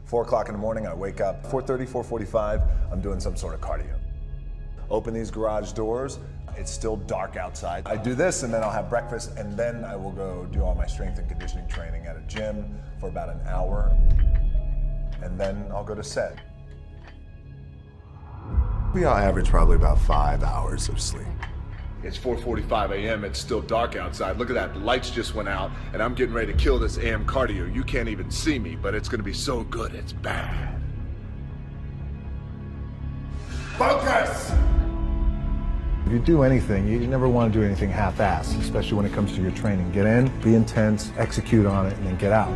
4 o'clock in the morning, I wake up, 4:30, 4:45, I'm doing some sort of cardio. Open these garage doors, it's still dark outside. I do this and then I'll have breakfast and then I will go do all my strength and conditioning training at a gym for about an hour. And then I'll go to set. We all average probably about 5 hours of sleep. It's 4:45 a.m. It's still dark outside. Look at that, the lights just went out and I'm getting ready to kill this AM cardio. You can't even see me, but it's gonna be so good, it's bad. Focus! If you do anything, you never want to do anything half-assed, especially when it comes to your training. Get in, be intense, execute on it, and then get out.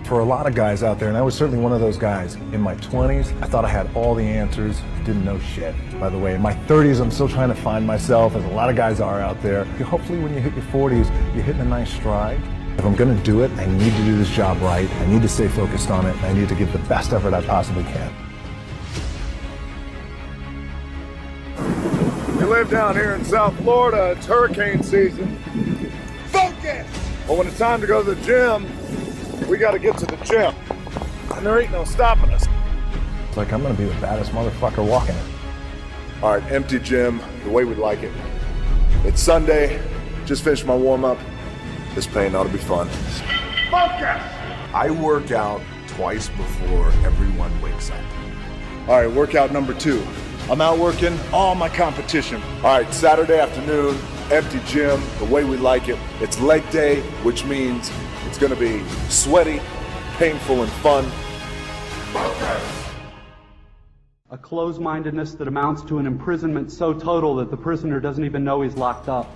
For a lot of guys out there, and I was certainly one of those guys, in my 20s, I thought I had all the answers, didn't know shit. By the way, in my 30s, I'm still trying to find myself, as a lot of guys are out there. Hopefully when you hit your 40s, you're hitting a nice stride. If I'm gonna do it, I need to do this job right, I need to stay focused on it, and I need to give the best effort I possibly can. You live down here in South Florida, it's hurricane season. Focus! Well, when it's time to go to the gym, we gotta get to the gym. And there ain't no stopping us. It's like I'm gonna be the baddest motherfucker walking it. All right, empty gym, the way we like it. It's Sunday, just finished my warm-up. This pain ought to be fun. Focus! I work out twice before everyone wakes up. All right, workout number 2. I'm out working all my competition. All right, Saturday afternoon, empty gym, the way we like it. It's leg day, which means it's gonna be sweaty, painful, and fun. A closed-mindedness that amounts to an imprisonment so total that the prisoner doesn't even know he's locked up.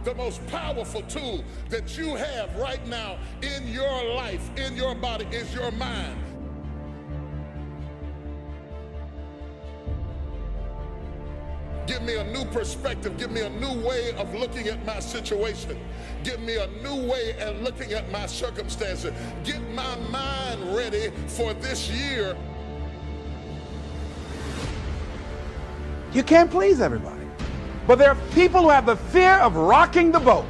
The most powerful tool that you have right now in your life, in your body, is your mind. Give me a new perspective. Give me a new way of looking at my situation. Give me a new way of looking at my circumstances. Get my mind ready for this year. You can't please everybody. But there are people who have the fear of rocking the boat.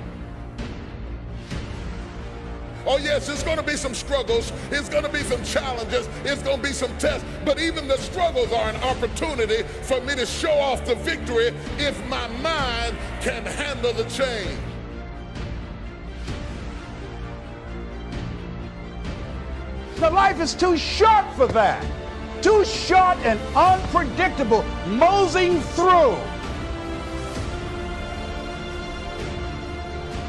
Oh yes, it's going to be some struggles, it's going to be some challenges, it's going to be some tests, but even the struggles are an opportunity for me to show off the victory if my mind can handle the change. The life is too short for that. Too short and unpredictable, moseying through.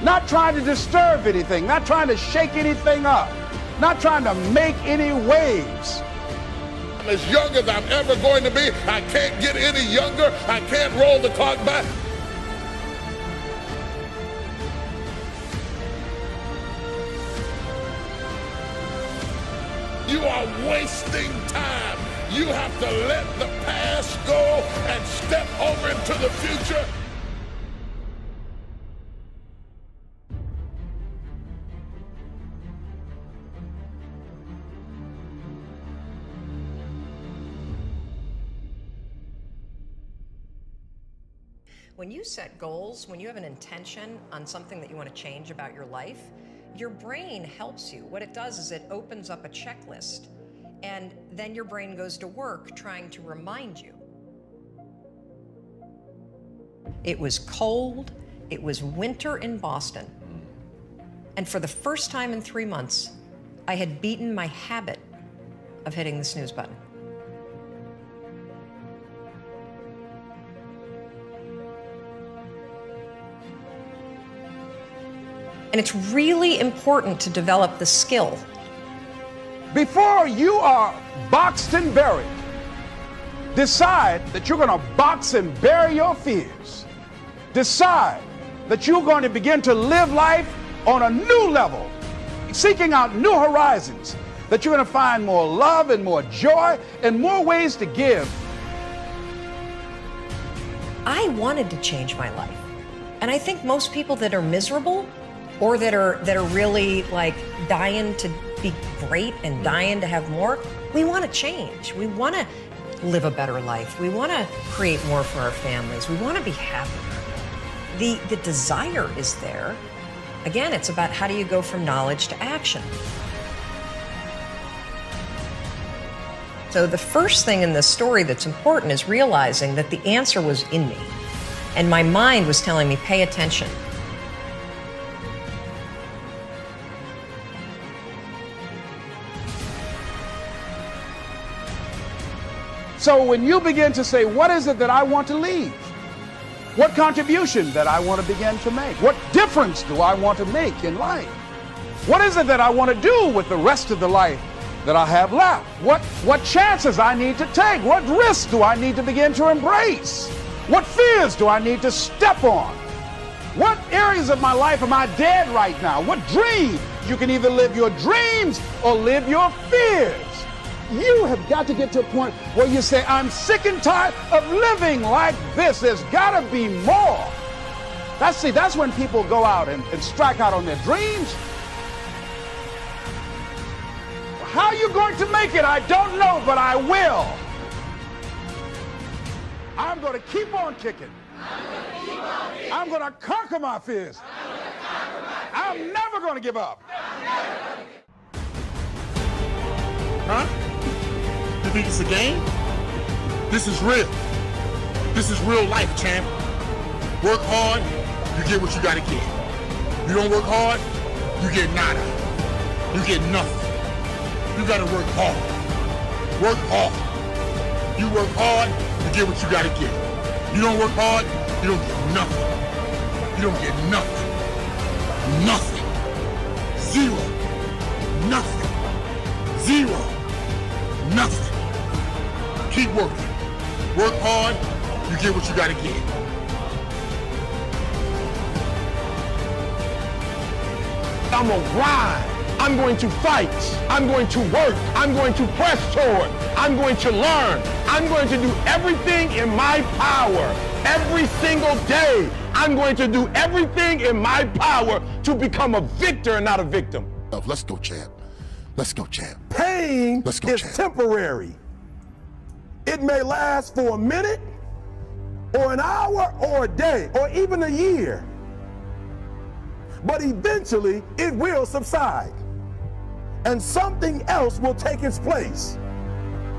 Not trying to disturb anything, not trying to shake anything up, not trying to make any waves. I'm as young as I'm ever going to be. I can't get any younger. I can't roll the clock back. You are wasting time. You have to let the past go and step over into the future. When you set goals, when you have an intention on something that you want to change about your life, your brain helps you. What it does is it opens up a checklist, and then your brain goes to work trying to remind you. It was cold, it was winter in Boston, and for the first time in 3 months, I had beaten my habit of hitting the snooze button. And it's really important to develop the skill. Before you are boxed and buried, decide that you're going to box and bury your fears. Decide that you're going to begin to live life on a new level, seeking out new horizons, that you're going to find more love and more joy and more ways to give. I wanted to change my life. And I think most people that are miserable or that are really like dying to be great and dying to have more, we want to change. We want to live a better life. We want to create more for our families. We want to be happier. The desire is there. Again, it's about how do you go from knowledge to action. So the first thing in this story that's important is realizing that the answer was in me. And my mind was telling me, pay attention. So when you begin to say, what is it that I want to leave? What contribution that I want to begin to make? What difference do I want to make in life? What is it that I want to do with the rest of the life that I have left? What chances I need to take? What risks do I need to begin to embrace? What fears do I need to step on? What areas of my life am I dead right now? What dreams? You can either live your dreams or live your fears. You have got to get to a point where you say, I'm sick and tired of living like this. There's got to be more. That's when people go out and strike out on their dreams. How are you going to make it? I don't know, but I will. I'm going to keep on kicking. I'm going to conquer my fears. I'm never going to give up. Huh? You think it's a game? This is real. This is real life, champ. Work hard, you get what you gotta get. You don't work hard, you get nada. You get nothing. You gotta work hard. Work hard. You work hard, you get what you gotta get. You don't work hard, you don't get nothing. You don't get nothing. Nothing. Zero. Nothing. Zero. Nothing. Keep working. Work hard, you get what you gotta get. I'm gonna grind. I'm going to fight. I'm going to work. I'm going to press toward. I'm going to learn. I'm going to do everything in my power every single day. I'm going to do everything in my power to become a victor and not a victim. Let's go, champ. Let's go, champ. Pain Let's go, is champ. temporary. It may last for a minute or an hour or a day or even a year. But eventually it will subside and something else will take its place.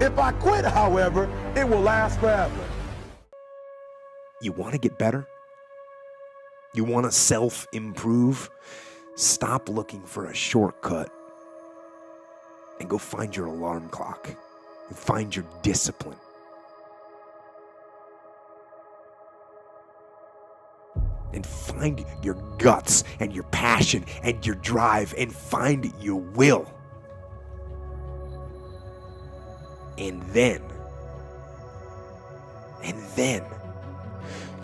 If I quit, however, it will last forever. You want to get better? You want to self-improve? Stop looking for a shortcut and go find your alarm clock and find your discipline. And find your guts and your passion and your drive and find your will. And then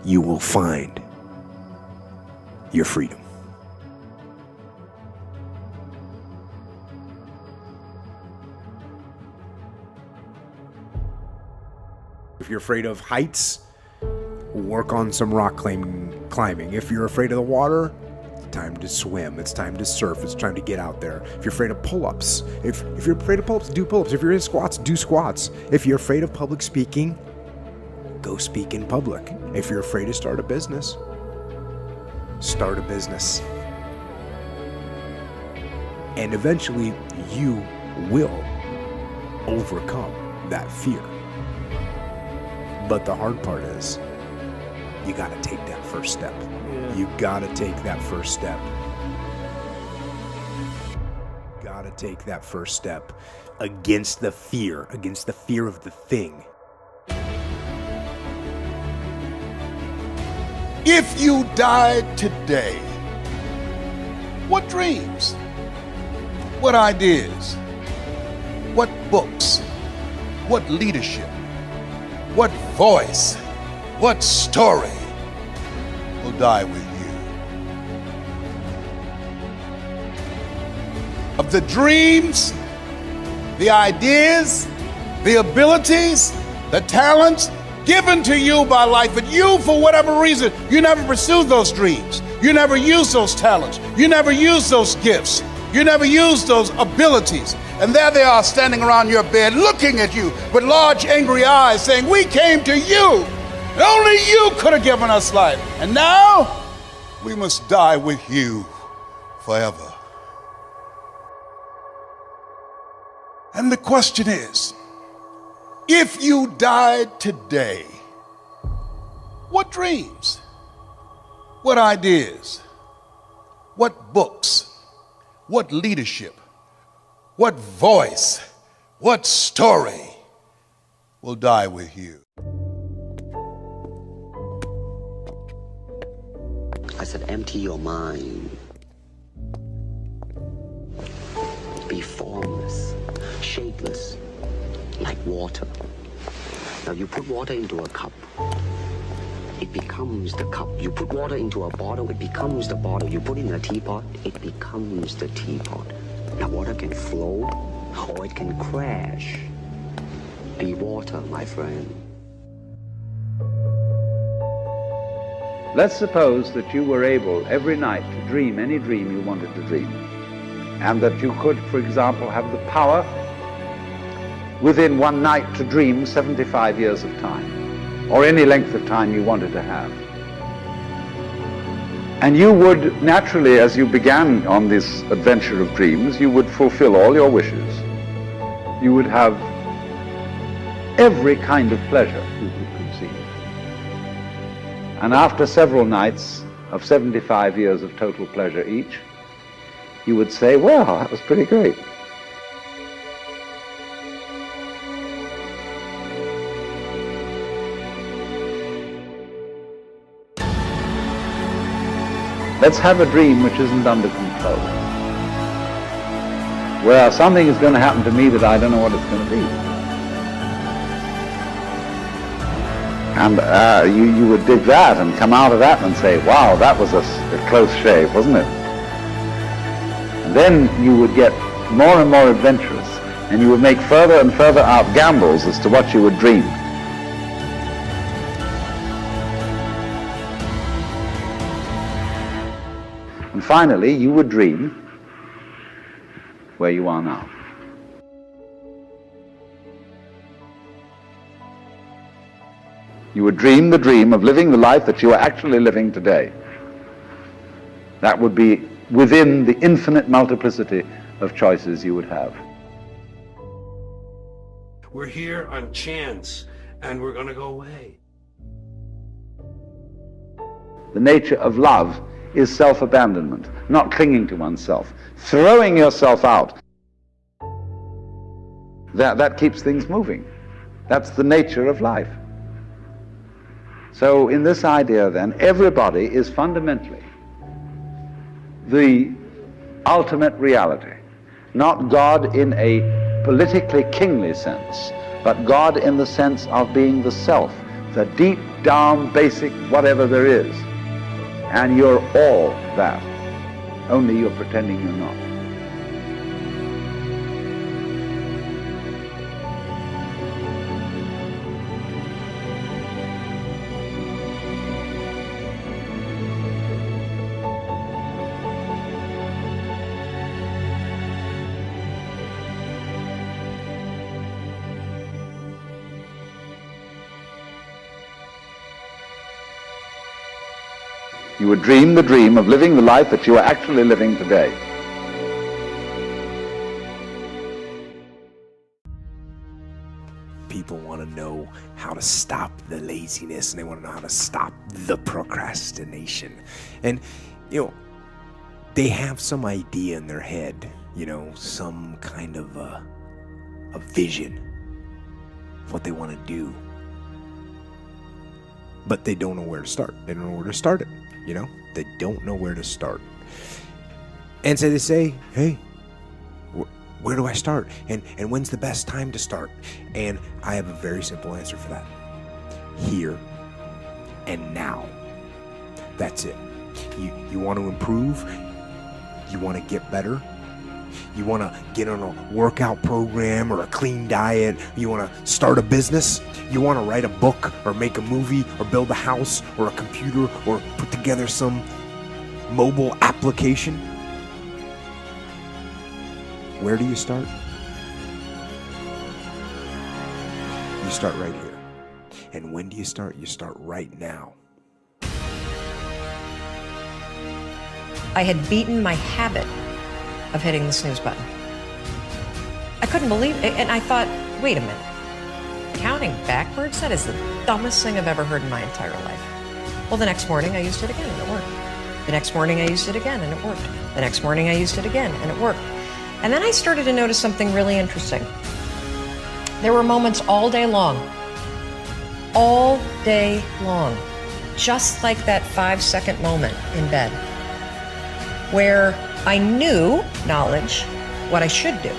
you will find your freedom. If you're afraid of heights, work on some rock climbing. If you're afraid of the water, it's time to swim. It's time to surf. It's time to get out there. If you're afraid of pull-ups, if you're afraid of pull-ups, do pull-ups. If you're in squats, do squats. If you're afraid of public speaking, go speak in public. If you're afraid to start a business, start a business. And eventually, you will overcome that fear. But the hard part is, you got to take that first step. Yeah. You got to take that first step. Got to take that first step against the fear of the thing. If you died today, what dreams? What ideas? What books? What leadership? What voice? What story will die with you? Of the dreams, the ideas, the abilities, the talents given to you by life, but you, for whatever reason, you never pursued those dreams. You never used those talents. You never used those gifts. You never used those abilities. And there they are standing around your bed looking at you with large angry eyes saying, we came to you. And only you could have given us life. And now we must die with you forever. And the question is, if you died today, what dreams, what ideas, what books, what leadership, what voice, what story will die with you? I said, empty your mind. Be formless, shapeless, like water. Now you put water into a cup, it becomes the cup. You put water into a bottle, it becomes the bottle. You put it in a teapot, it becomes the teapot. Now water can flow or it can crash. Be water, my friend. Let's suppose that you were able every night to dream any dream you wanted to dream, and that you could, for example, have the power within one night to dream 75 years of time, or any length of time you wanted to have. And you would naturally, as you began on this adventure of dreams, you would fulfill all your wishes. You would have every kind of pleasure you could conceive. And after several nights of 75 years of total pleasure each, you would say, well, that was pretty great. Let's have a dream which isn't under control, where something is going to happen to me that I don't know what it's going to be. And you would dig that and come out of that and say, wow, that was a close shave, wasn't it? And then you would get more and more adventurous, and you would make further and further out gambles as to what you would dream. And finally, you would dream where you are now. You would dream the dream of living the life that you are actually living today. That would be within the infinite multiplicity of choices you would have. We're here on chance, and we're going to go away. The nature of love is self-abandonment, not clinging to oneself, throwing yourself out. That keeps things moving. That's the nature of life. So in this idea then, everybody is fundamentally the ultimate reality. Not God in a politically kingly sense, but God in the sense of being the self, the deep down basic whatever there is. And you're all that, only you're pretending you're not. You would dream the dream of living the life that you are actually living today. People want to know how to stop the laziness, and they want to know how to stop the procrastination. And, they have some idea in their head, some kind of a vision of what they want to do. But they don't know where to start. They don't know where to start it. They don't know where to start. And so they say, hey, where do I start? And when's the best time to start? And I have a very simple answer for that. Here and now. That's it. You want to improve? You want to get better? You want to get on a workout program or a clean diet? You want to start a business? You want to write a book or make a movie or build a house or a computer or put together some mobile application? Where do you start? You start right here. And when do you start? You start right now. I had beaten my habit of hitting the snooze button. I couldn't believe it, and I thought, wait a minute. Counting backwards? That is the dumbest thing I've ever heard in my entire life. Well, the next morning I used it again and it worked. The next morning I used it again and it worked. The next morning I used it again and it worked. And then I started to notice something really interesting. There were moments all day long, just like that 5-second moment in bed, where I knew, knowledge, what I should do.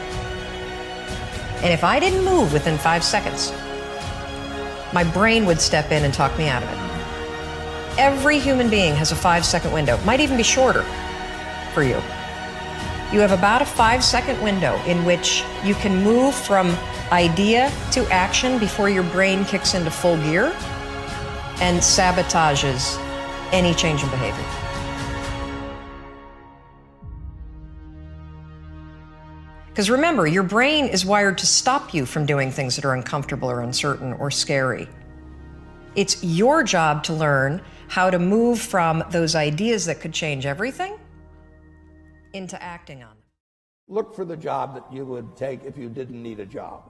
And if I didn't move within 5 seconds, my brain would step in and talk me out of it. Every human being has a 5-second window, might even be shorter for you. You have about a 5-second window in which you can move from idea to action before your brain kicks into full gear and sabotages any change in behavior. Because remember, your brain is wired to stop you from doing things that are uncomfortable or uncertain or scary. It's your job to learn how to move from those ideas that could change everything into acting on them. Look for the job that you would take if you didn't need a job.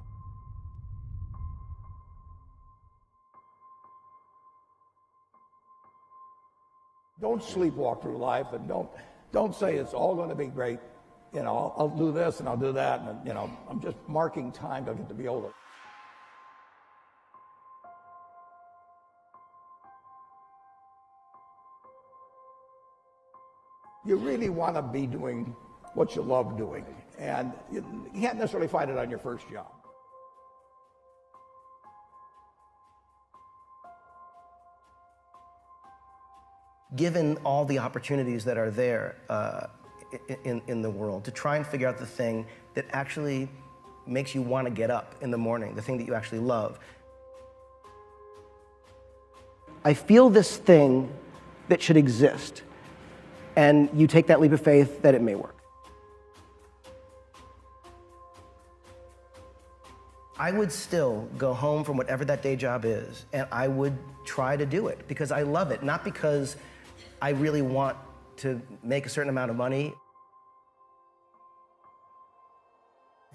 Don't sleepwalk through life, and don't say it's all going to be great. You know, I'll do this and I'll do that, and you know, I'm just marking time till I get to be older. You really want to be doing what you love doing, and you can't necessarily find it on your first job. Given all the opportunities that are there in the world, to try and figure out the thing that actually makes you want to get up in the morning, the thing that you actually love. I feel this thing that should exist, and you take that leap of faith that it may work. I would still go home from whatever that day job is, and I would try to do it because I love it, not because I really want to make a certain amount of money.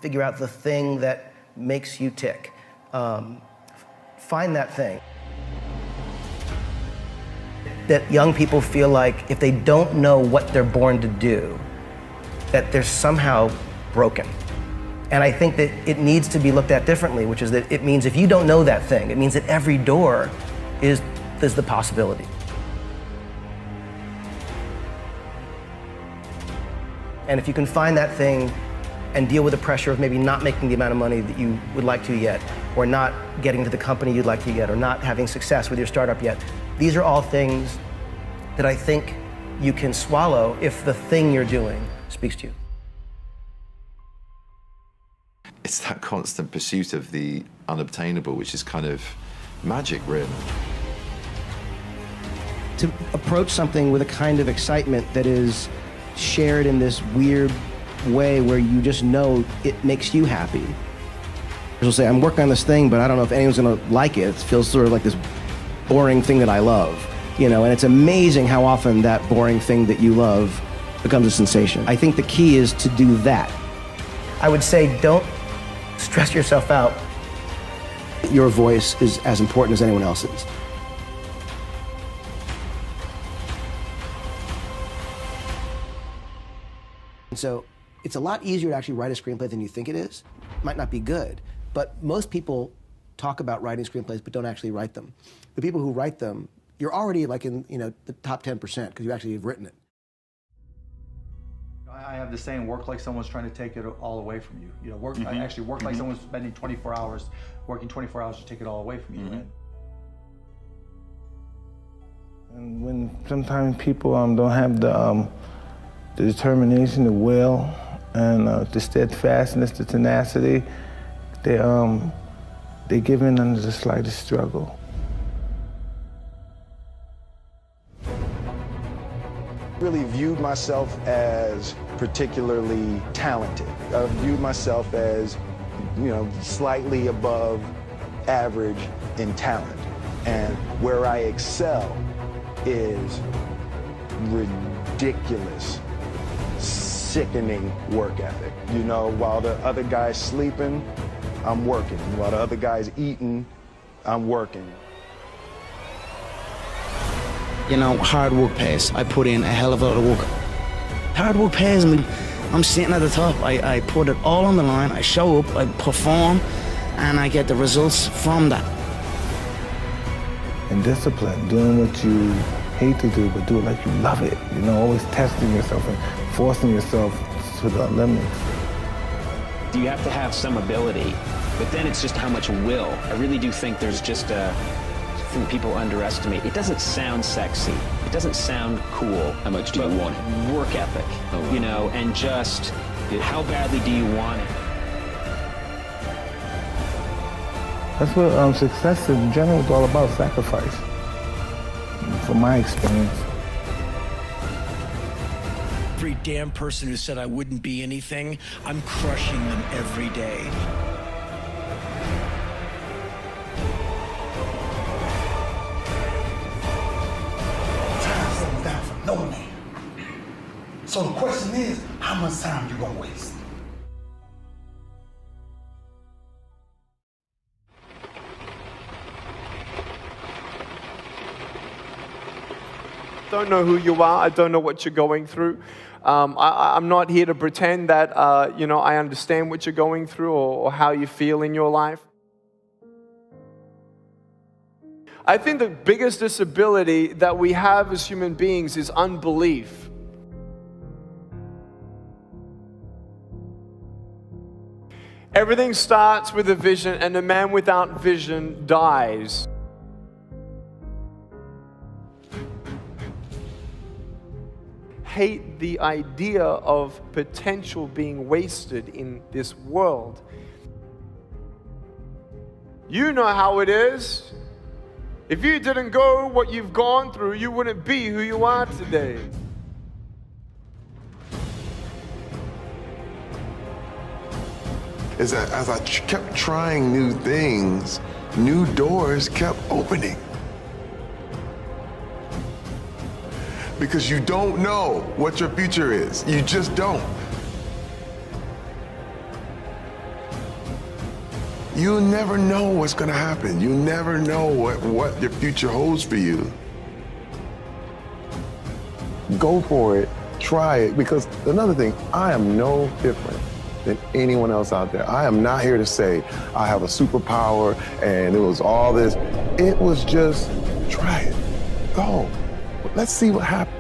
Figure out the thing that makes you tick. Find that thing. That young people feel like if they don't know what they're born to do, that they're somehow broken. And I think that it needs to be looked at differently, which is that it means if you don't know that thing, it means that every door is the possibility. And if you can find that thing and deal with the pressure of maybe not making the amount of money that you would like to yet, or not getting to the company you'd like to get, or not having success with your startup yet, these are all things that I think you can swallow if the thing you're doing speaks to you. It's that constant pursuit of the unobtainable, which is kind of magic, really. To approach something with a kind of excitement that is shared in this weird way where you just know it makes you happy. You'll say, I'm working on this thing, but I don't know if anyone's gonna like it. It feels sort of like this boring thing that I love, you know, and it's amazing how often that boring thing that you love becomes a sensation. I think the key is to do that. I would say don't stress yourself out. Your voice is as important as anyone else's. So it's a lot easier to actually write a screenplay than you think it is. It might not be good, but most people talk about writing screenplays but don't actually write them. The people who write them, you're already like in the top 10% because you actually have written it. I have the saying, work like someone's trying to take it all away from you. You know, I actually work like someone's spending 24 hours, working 24 hours to take it all away from you. And when sometimes people don't have the determination, the will, and the steadfastness, the tenacity, they give in under the slightest struggle. Really viewed myself as particularly talented. I view myself as, slightly above average in talent. And where I excel is ridiculous, sickening work ethic. While the other guy's sleeping, I'm working. While the other guy's eating, I'm working. Hard work pays. I put in a hell of a lot of work. Hard work pays. I'm sitting at the top. I put it all on the line. I show up, I perform, and I get the results from that. And discipline, doing what you hate to do, but do it like you love it. Always testing yourself and forcing yourself to the limits. You have to have some ability, but then it's just how much will. I really do think there's just a thing people underestimate. It doesn't sound sexy. It doesn't sound cool. How much do you want it? Work ethic, and just how badly do you want it? That's what success in general is all about, sacrifice, from my experience. Every damn person who said I wouldn't be anything, I'm crushing them every day. Time settles down for no man. So the question is, how much time you gonna waste? Don't know who you are. I don't know what you're going through. I'm not here to pretend that, I understand what you're going through or how you feel in your life. I think the biggest disability that we have as human beings is unbelief. Everything starts with a vision, and a man without vision dies. Hate the idea of potential being wasted in this world. You know how it is. If you didn't go what you've gone through, you wouldn't be who you are today. Is that as I kept trying new things, new doors kept opening. Because you don't know what your future is. You just don't. You'll never know what's gonna happen. You never know what your future holds for you. Go for it, try it, because another thing, I am no different than anyone else out there. I am not here to say I have a superpower and it was all this. It was just, try it, go. Let's see what happens.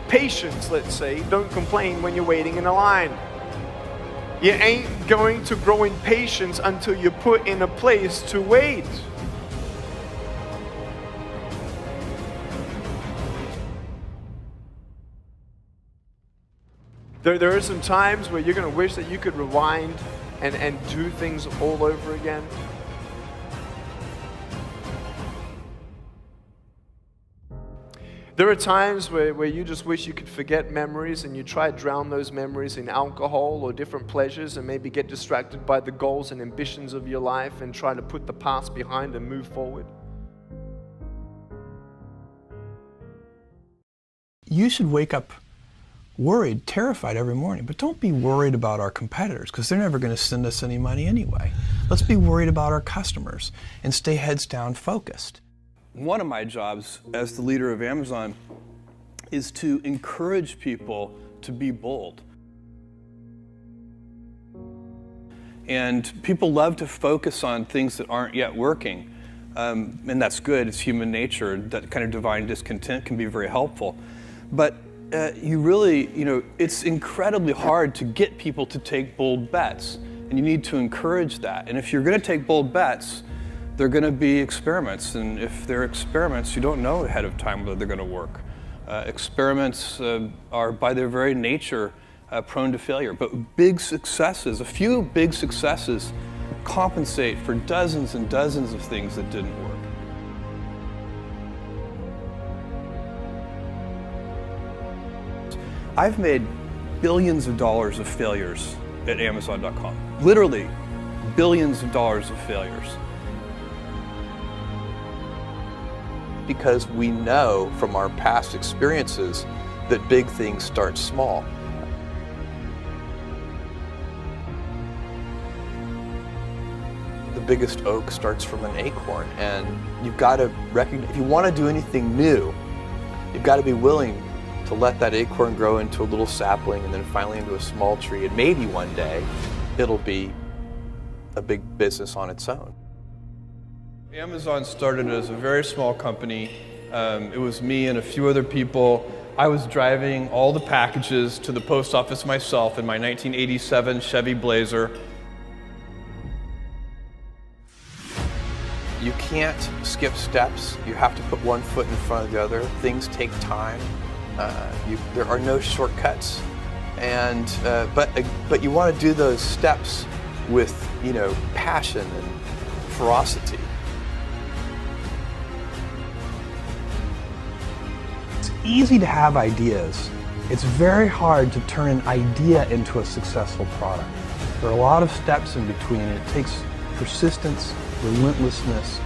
Patience, let's say. Don't complain when you're waiting in a line. You ain't going to grow in patience until you're put in a place to wait. There are some times where you're going to wish that you could rewind and do things all over again. There are times where you just wish you could forget memories, and you try to drown those memories in alcohol or different pleasures, and maybe get distracted by the goals and ambitions of your life and try to put the past behind and move forward. You should wake up worried, terrified every morning, but don't be worried about our competitors, because they're never going to send us any money anyway. Let's be worried about our customers and stay heads down focused. One of my jobs as the leader of Amazon is to encourage people to be bold. And people love to focus on things that aren't yet working. And that's good, it's human nature. That kind of divine discontent can be very helpful. But it's incredibly hard to get people to take bold bets. And you need to encourage that. And if you're gonna take bold bets, they're going to be experiments, and if they're experiments, you don't know ahead of time whether they're going to work. Experiments are, by their very nature, prone to failure. But big successes, a few big successes, compensate for dozens and dozens of things that didn't work. I've made billions of dollars of failures at Amazon.com. Literally, billions of dollars of failures. Because we know from our past experiences that big things start small. The biggest oak starts from an acorn, and you've got to recognize, if you want to do anything new, you've got to be willing to let that acorn grow into a little sapling and then finally into a small tree, and maybe one day it'll be a big business on its own. Amazon started as a very small company. It was me and a few other people. I was driving all the packages to the post office myself in my 1987 Chevy Blazer. You can't skip steps. You have to put one foot in front of the other. Things take time. There are no shortcuts, and but you want to do those steps with, you know, passion and ferocity. It's easy to have ideas. It's very hard to turn an idea into a successful product. There are a lot of steps in between, and it takes persistence, relentlessness.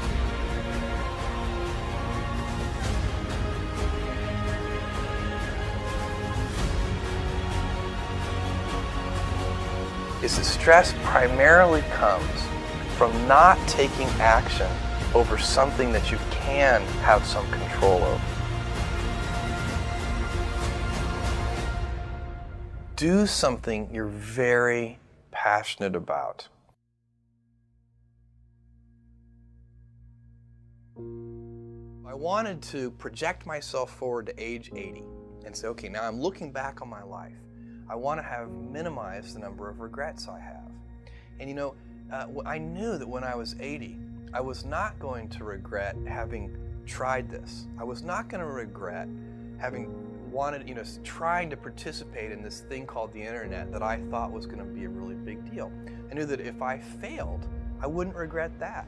Is that stress primarily comes from not taking action over something that you can have some control over. Do something you're very passionate about. I wanted to project myself forward to age 80 and say, okay, now I'm looking back on my life. I want to have minimized the number of regrets I have. And you know, I knew that when I was 80, I was not going to regret having tried this. I was not going to regret having wanted, you know, trying to participate in this thing called the internet that I thought was going to be a really big deal. I knew that if I failed, I wouldn't regret that.